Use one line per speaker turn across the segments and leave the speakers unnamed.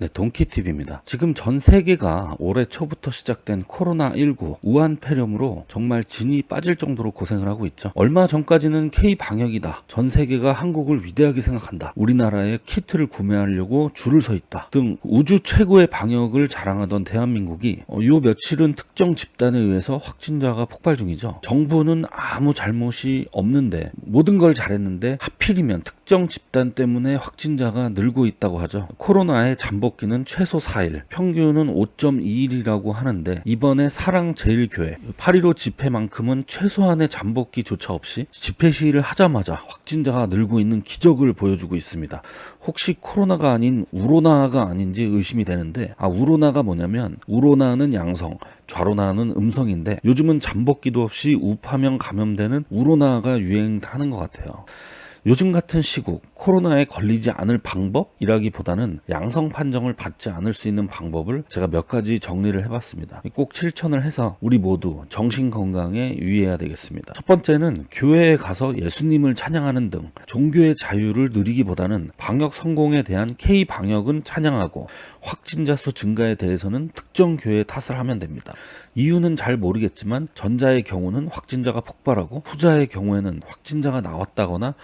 네, 동키TV입니다. 지금 전 세계가 올해 초부터 시작된 코로나19 우한 폐렴으로 정말 진이 빠질 정도로 고생을 하고 있죠. 얼마 전까지는 K-방역이다. 전 세계가 한국을 위대하게 생각한다. 우리나라에 키트를 구매하려고 줄을 서 있다. 등 우주 최고의 방역을 자랑하던 대한민국이 요 며칠은 특정 집단에 의해서 확진자가 폭발 중이죠. 정부는 아무 잘못이 없는데 모든 걸 잘했는데 하필이면 특정 집단 때문에 확진자가 늘고 있다고 하죠. 코로나의 잠복기는 최소 4일, 평균은 5.2일이라고 하는데 이번에 사랑제일교회 8.15 집회만큼은 최소한의 잠복기조차 없이 집회 시위를 하자마자 확진자가 늘고 있는 기적을 보여주고 있습니다. 혹시 코로나가 아닌 우로나가 아닌지 의심이 되는데 우로나가 뭐냐면 우로나는 양성, 좌로나는 음성인데 요즘은 잠복기도 없이 우파명 감염되는 우로나가 유행하는 것 같아요. 요즘 같은 시국 코로나에 걸리지 않을 방법이라기보다는 양성 판정을 받지 않을 수 있는 방법을 제가 몇 가지 정리를 해봤습니다. 꼭 실천을 해서 우리 모두 정신 건강에 유의해야 되겠습니다. 첫 번째는 교회에 가서 예수님을 찬양하는 등 종교의 자유를 누리기보다는 방역 성공에 대한 K-방역은 찬양하고 확진자 수 증가에 대해서는 특정 교회의 탓을 하면 됩니다. 이유는 잘 모르겠지만 전자의 경우는 확진자가 폭발하고 후자의 경우에는 확진자가 나왔다거나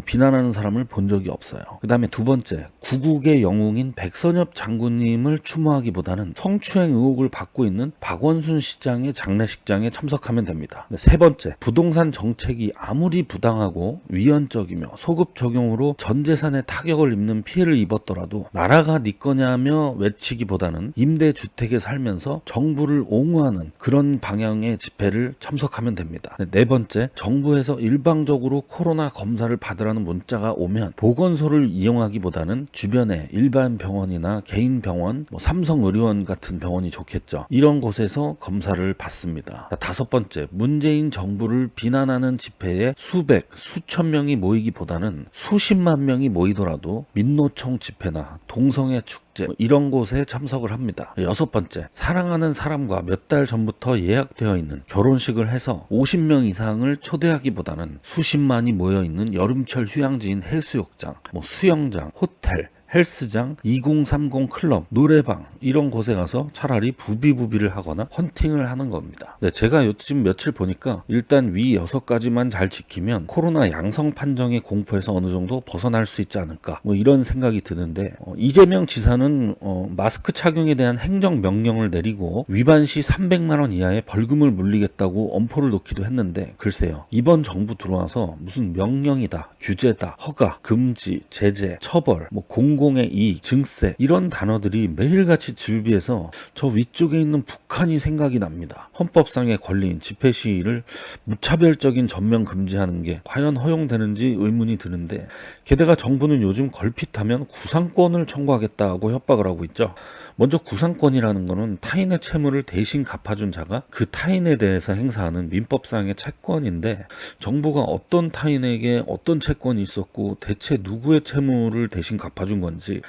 비난하는 사람을 본 적이 없어요. 그 다음에 두 번째, 구국의 영웅인 백선엽 장군님을 추모하기보다는 성추행 의혹을 받고 있는 박원순 시장의 장례식장에 참석하면 됩니다. 세 번째, 부동산 정책이 아무리 부당하고 위헌적이며 소급 적용으로 전 재산에 타격을 입는 피해를 입었더라도 나라가 네 거냐며 외치기보다는 임대주택에 살면서 정부를 옹호하는 그런 방향의 집회를 참석하면 됩니다. 네 번째, 정부에서 일방적으로 코로나 검사를 받으라는 문자가 오면 보건소를 이용하기보다는 주변에 일반 병원이나 개인 병원, 삼성의료원 같은 병원이 좋겠죠. 이런 곳에서 검사를 받습니다. 다섯 번째, 문재인 정부를 비난하는 집회에 수백, 수천 명이 모이기보다는 수십만 명이 모이더라도 민노총 집회나 동성애 축제 이런 곳에 참석을 합니다. 여섯 번째, 사랑하는 사람과 몇 달 전부터 예약되어 있는 결혼식을 해서 50명 이상을 초대하기보다는 수십만이 모여있는 여름철 휴양지인 해수욕장, 수영장, 호텔, 헬스장, 2030 클럽, 노래방 이런 곳에 가서 차라리 부비부비를 하거나 헌팅을 하는 겁니다. 네, 제가 요즘 며칠 보니까 일단 위 6가지만 잘 지키면 코로나 양성 판정의 공포에서 어느 정도 벗어날 수 있지 않을까 이런 생각이 드는데 이재명 지사는 마스크 착용에 대한 행정 명령을 내리고 위반 시 300만 원 이하의 벌금을 물리겠다고 엄포를 놓기도 했는데 글쎄요, 이번 정부 들어와서 무슨 명령이다, 규제다, 허가, 금지, 제재, 처벌, 공공의 이익, 증세 이런 단어들이 매일같이 질비해서 저 위쪽에 있는 북한이 생각이 납니다. 헌법상의 권리인 집회 시위를 무차별적인 전면 금지하는 게 과연 허용되는지 의문이 드는데 게다가 정부는 요즘 걸핏하면 구상권을 청구하겠다고 협박을 하고 있죠. 먼저 구상권이라는 거는 타인의 채무를 대신 갚아준 자가 그 타인에 대해서 행사하는 민법상의 채권인데 정부가 어떤 타인에게 어떤 채권이 있었고 대체 누구의 채무를 대신 갚아준 건지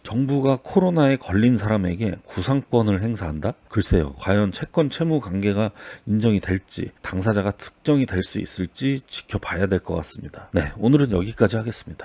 정부가 코로나에 걸린 사람에게 구상권을 행사한다? 글쎄요, 과연 채권 채무 관계가 인정이 될지 당사자가 특정이 될 수 있을지 지켜봐야 될 것 같습니다. 네, 오늘은 여기까지 하겠습니다.